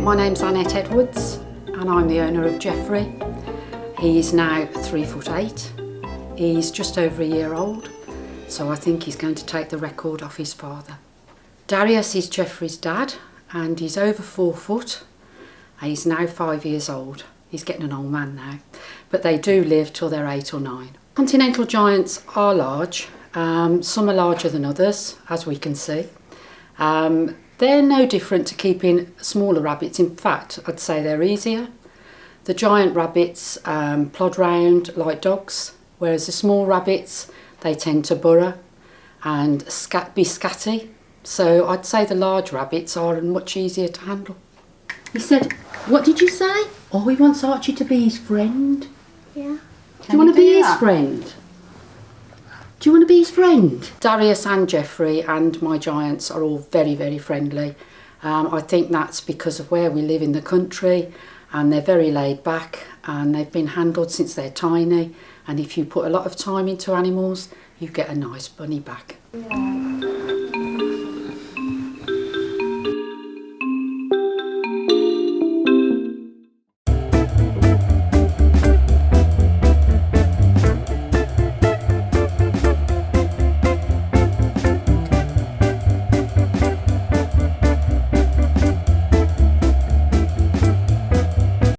My name's Annette Edwards and I'm the owner of Jeffrey. He's now 3'8". He's just over a year old, so I think he's going to take the record off his father. Darius is Jeffrey's dad and he's over 4 foot. He's now 5 years old. He's getting an old man now, but they do live till they're 8 or 9. Continental giants are large. Some are larger than others, as we can see. They're no different to keeping smaller rabbits. In fact, I'd say they're easier. The giant rabbits plod round like dogs, whereas the small rabbits, they tend to burrow and be scatty. So I'd say the large rabbits are much easier to handle. He said, what did you say? Oh, he wants Archie to be his friend. Yeah. Do you want to be his friend? Do you want to be his friend? Darius and Jeffrey and my giants are all very, very friendly. I think that's because of where we live in the country, and they're very laid back and they've been handled since they're tiny, and if you put a lot of time into animals, you get a nice bunny back. Yeah.